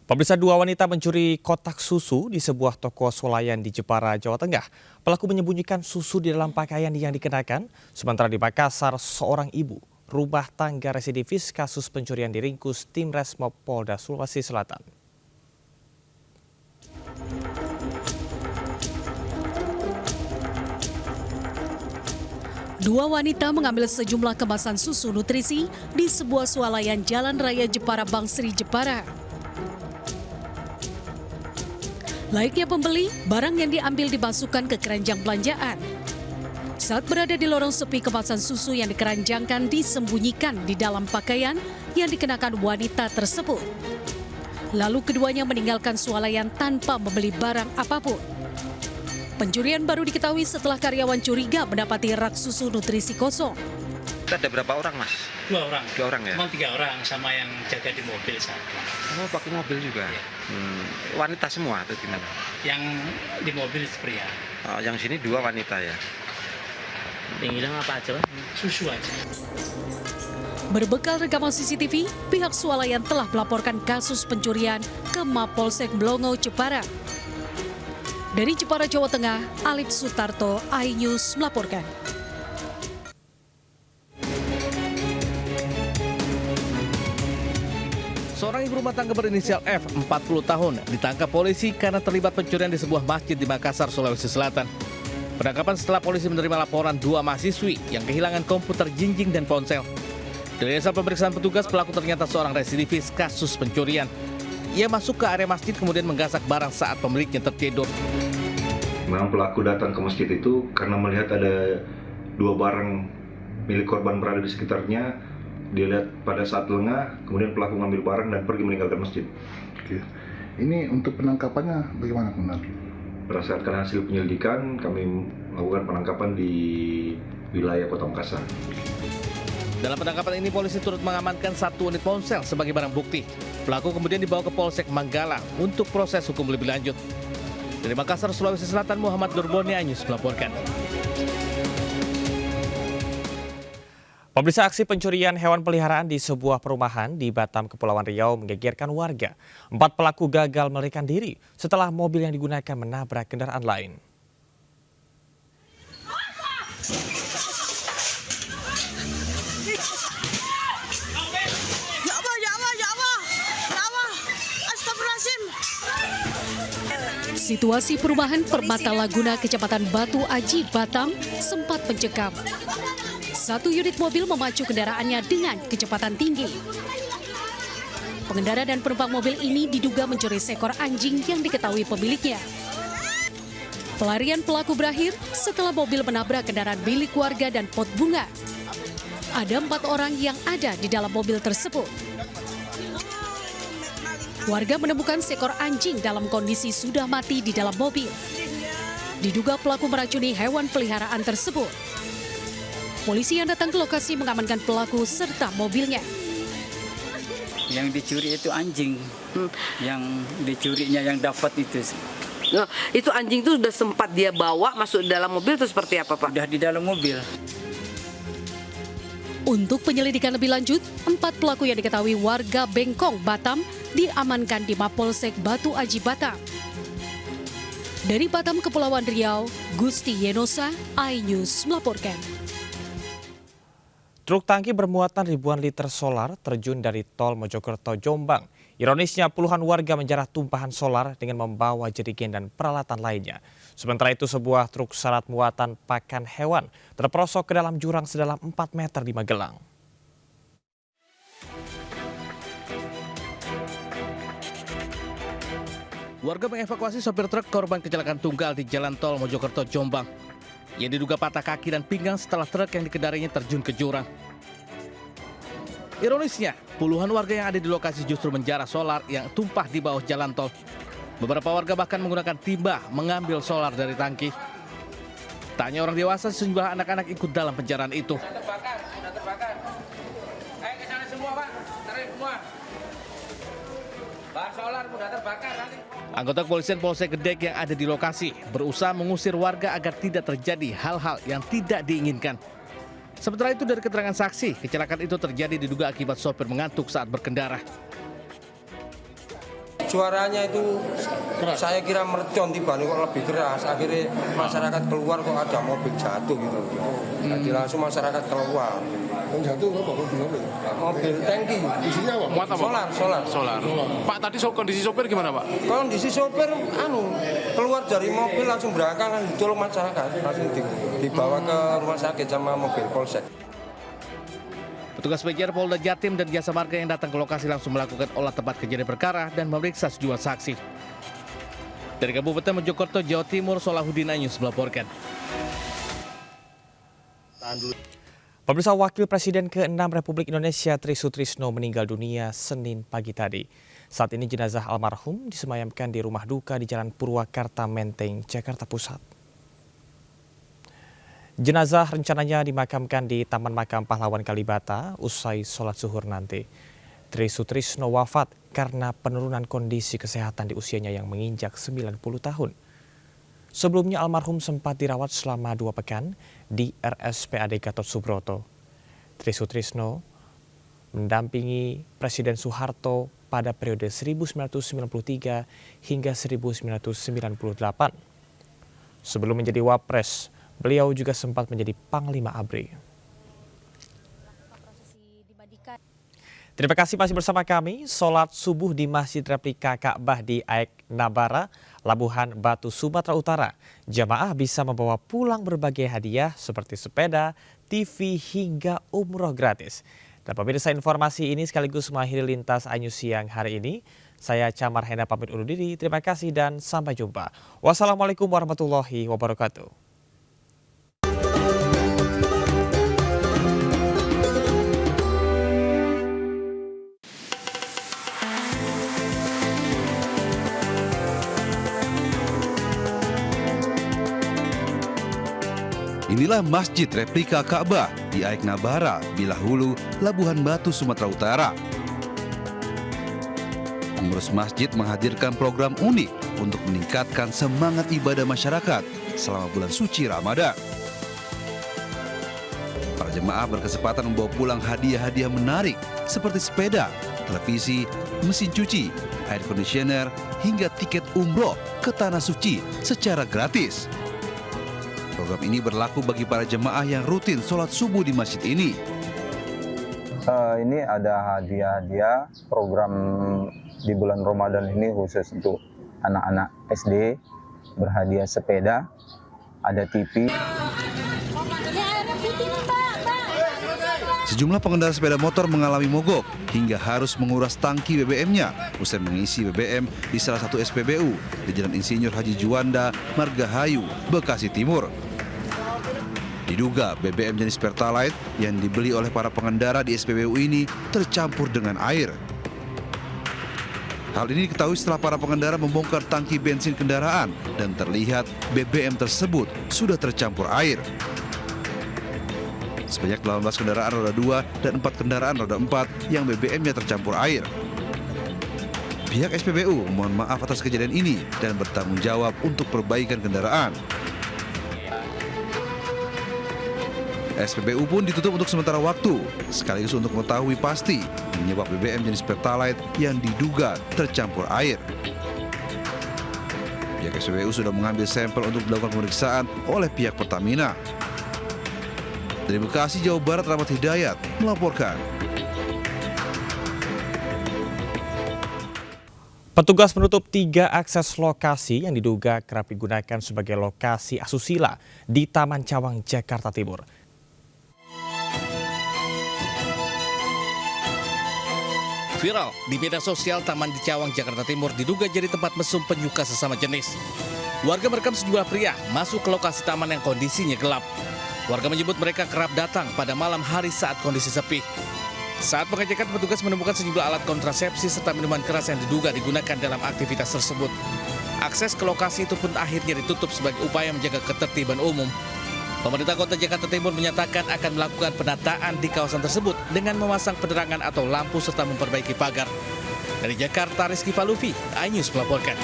Pemirsa, dua wanita mencuri kotak susu di sebuah toko swalayan di Jepara, Jawa Tengah. Pelaku menyembunyikan susu di dalam pakaian yang dikenakan, sementara di Makassar seorang ibu rumah tangga residivis kasus pencurian diringkus tim Resmob Polda Sulawesi Selatan. Dua wanita mengambil sejumlah kemasan susu nutrisi di sebuah swalayan Jalan Raya Jepara Bangsri, Jepara. Layaknya pembeli, barang yang diambil dimasukkan ke keranjang belanjaan. Saat berada di lorong sepi, kemasan susu yang dikeranjangkan disembunyikan di dalam pakaian yang dikenakan wanita tersebut. Lalu keduanya meninggalkan swalayan tanpa membeli barang apapun. Pencurian baru diketahui setelah karyawan curiga mendapati rak susu nutrisi kosong. Ada berapa orang, Mas? Dua orang. Dua orang ya? Cuma 3 orang sama yang jaga di mobil satu. Oh, pakai mobil juga? Ya. Wanita semua atau gimana? Yang di mobil pria. Oh, yang sini dua wanita ya? Yang hilang apa aja, Pak? Susu aja. Berbekal rekaman CCTV, pihak swalayan telah melaporkan kasus pencurian ke Mapolsek Blongo, Jepara. Dari Jepara, Jawa Tengah, Alif Sutarto, iNews melaporkan. Seorang ibu rumah tangga berinisial F, 40 tahun, ditangkap polisi karena terlibat pencurian di sebuah masjid di Makassar, Sulawesi Selatan. Penangkapan setelah polisi menerima laporan dua mahasiswi yang kehilangan komputer jinjing dan ponsel. Dari hasil pemeriksaan petugas, pelaku ternyata seorang residivis kasus pencurian. Ia masuk ke area masjid kemudian menggasak barang saat pemiliknya tertidur. Memang pelaku datang ke masjid itu karena melihat ada dua barang milik korban berada di sekitarnya. Dia lihat pada saat lengah, kemudian pelaku mengambil barang dan pergi meninggalkan masjid. Oke. Ini untuk penangkapannya bagaimana sebenarnya? Berdasarkan hasil penyelidikan, kami melakukan penangkapan di wilayah Kota Makassar. Dalam penangkapan ini, polisi turut mengamankan 1 unit ponsel sebagai barang bukti. Pelaku kemudian dibawa ke Polsek Manggala untuk proses hukum lebih lanjut. Dari Makassar, Sulawesi Selatan, Muhammad Durboni, iNews melaporkan. Pemirsa, aksi pencurian hewan peliharaan di sebuah perumahan di Batam, Kepulauan Riau menggegerkan warga. 4 pelaku gagal melarikan diri setelah mobil yang digunakan menabrak kendaraan lain. Situasi perumahan Permata Laguna, Kecamatan Batu Aji, Batam sempat mencekam. 1 unit mobil memacu kendaraannya dengan kecepatan tinggi. Pengendara dan penumpang mobil ini diduga mencuri seekor anjing yang diketahui pemiliknya. Pelarian pelaku berakhir setelah mobil menabrak kendaraan milik warga dan pot bunga. Ada 4 orang yang ada di dalam mobil tersebut. Warga menemukan seekor anjing dalam kondisi sudah mati di dalam mobil. Diduga pelaku meracuni hewan peliharaan tersebut. Polisi yang datang ke lokasi mengamankan pelaku serta mobilnya. Yang dicuri itu anjing, yang dicurinya yang dapat itu. Nah, itu anjing itu sudah sempat dia bawa masuk dalam mobil atau seperti apa, Pak? Udah di dalam mobil. Untuk penyelidikan lebih lanjut, 4 pelaku yang diketahui warga Bengkong, Batam diamankan di Mapolsek Batu Aji, Batam. Dari Batam, Kepulauan Riau, Gusti Yenosa, iNews melaporkan. Truk tangki bermuatan ribuan liter solar terjun dari tol Mojokerto, Jombang. Ironisnya, puluhan warga menjarah tumpahan solar dengan membawa jerigen dan peralatan lainnya. Sementara itu, sebuah truk syarat muatan pakan hewan terperosok ke dalam jurang sedalam 4 meter di Magelang. Warga mengevakuasi sopir truk korban kecelakaan tunggal di jalan tol Mojokerto, Jombang. Yang diduga patah kaki dan pinggang setelah truk yang dikendarainya terjun ke jurang. Ironisnya, puluhan warga yang ada di lokasi justru menjarah solar yang tumpah di bawah jalan tol. Beberapa warga bahkan menggunakan timba mengambil solar dari tangki. Tak hanya orang dewasa, sejumlah anak-anak ikut dalam penjarahan itu. Sudah terbakar. Ayo ke sana semua, Pak. Tarik semua. Bahan solar sudah terbakar nanti. Anggota kepolisian Polsek Gedek yang ada di lokasi berusaha mengusir warga agar tidak terjadi hal-hal yang tidak diinginkan. Sementara itu, dari keterangan saksi, kecelakaan itu terjadi diduga akibat sopir mengantuk saat berkendara. suaranya itu saya kira mercon tiba kok lebih keras. Akhirnya masyarakat keluar kok ada mobil jatuh gitu. Jadi langsung masyarakat keluar. Yang jatuh apa? Mobil tangki. Isinya apa? Muat apa? Solar. Pak, tadi kondisi sopir gimana, Pak? Kondisi sopir keluar dari mobil langsung berangkat ditolong masyarakat, langsung dibawa ke rumah sakit sama mobil polsek. Petugas PJR Polda Jatim dan Jasa Marga yang datang ke lokasi langsung melakukan olah tempat kejadian perkara dan memeriksa sejumlah saksi. Dari Kabupaten Mojokerto, Jawa Timur, Solahuddin Anyus melaporkan. Pemirsa, Wakil Presiden ke-6 Republik Indonesia Tri Sutrisno meninggal dunia Senin pagi tadi. Saat ini jenazah almarhum disemayamkan di rumah duka di Jalan Purwakarta, Menteng, Jakarta Pusat. Jenazah rencananya dimakamkan di Taman Makam Pahlawan Kalibata usai sholat zuhur nanti. Tri Sutrisno wafat karena penurunan kondisi kesehatan di usianya yang menginjak 90 tahun. Sebelumnya almarhum sempat dirawat selama 2 pekan di RSPAD Gatot Subroto. Tri Sutrisno mendampingi Presiden Soeharto pada periode 1993 hingga 1998. Sebelum menjadi Wapres, beliau juga sempat menjadi Panglima ABRI. Terima kasih masih bersama kami. Sholat subuh di Masjid Replika Ka'bah di Aek Nabara, Labuhan Batu, Sumatera Utara. Jamaah bisa membawa pulang berbagai hadiah seperti sepeda, TV, hingga umroh gratis. Dan pemirsa, informasi ini sekaligus mengakhiri Lintas Anyus siang hari ini. Saya Camar Hena pamit undur diri. Terima kasih dan sampai jumpa. Wassalamualaikum warahmatullahi wabarakatuh. Inilah Masjid Replika Ka'bah di Aek Nabara, Bilahulu, Labuhan Batu, Sumatera Utara. Pengurus masjid menghadirkan program unik untuk meningkatkan semangat ibadah masyarakat selama bulan suci Ramadan. Para jemaah berkesempatan membawa pulang hadiah-hadiah menarik seperti sepeda, televisi, mesin cuci, air conditioner, hingga tiket umroh ke Tanah Suci secara gratis. Program ini berlaku bagi para jemaah yang rutin sholat subuh di masjid ini. Ini ada hadiah-hadiah program di bulan Ramadan ini khusus untuk anak-anak SD, berhadiah sepeda, ada TV. Sejumlah pengendara sepeda motor mengalami mogok hingga harus menguras tangki BBM-nya usai mengisi BBM di salah satu SPBU di Jalan Insinyur Haji Juanda, Margahayu, Bekasi Timur. Diduga BBM jenis Pertalite yang dibeli oleh para pengendara di SPBU ini tercampur dengan air. Hal ini diketahui setelah para pengendara membongkar tangki bensin kendaraan dan terlihat BBM tersebut sudah tercampur air. Sebanyak 18 kendaraan roda 2 dan 4 kendaraan roda 4 yang BBM-nya tercampur air. Pihak SPBU mohon maaf atas kejadian ini dan bertanggung jawab untuk perbaikan kendaraan. SPBU pun ditutup untuk sementara waktu, sekaligus untuk mengetahui pasti penyebab BBM jenis Pertalite yang diduga tercampur air. Pihak SPBU sudah mengambil sampel untuk dilakukan pemeriksaan oleh pihak Pertamina. Dari Bekasi, Jawa Barat, Rahmat Hidayat melaporkan. Petugas menutup 3 akses lokasi yang diduga kerap digunakan sebagai lokasi asusila di Taman Cawang, Jakarta Timur. Viral di media sosial, Taman di Cawang, Jakarta Timur diduga jadi tempat mesum penyuka sesama jenis. Warga merekam sejumlah pria masuk ke lokasi taman yang kondisinya gelap. Warga menyebut mereka kerap datang pada malam hari saat kondisi sepi. Saat pengecekan, petugas menemukan sejumlah alat kontrasepsi serta minuman keras yang diduga digunakan dalam aktivitas tersebut. Akses ke lokasi itu pun akhirnya ditutup sebagai upaya menjaga ketertiban umum. Pemerintah Kota Jakarta Timur menyatakan akan melakukan penataan di kawasan tersebut dengan memasang penerangan atau lampu serta memperbaiki pagar. Dari Jakarta, Rizky Falufi, iNews melaporkan.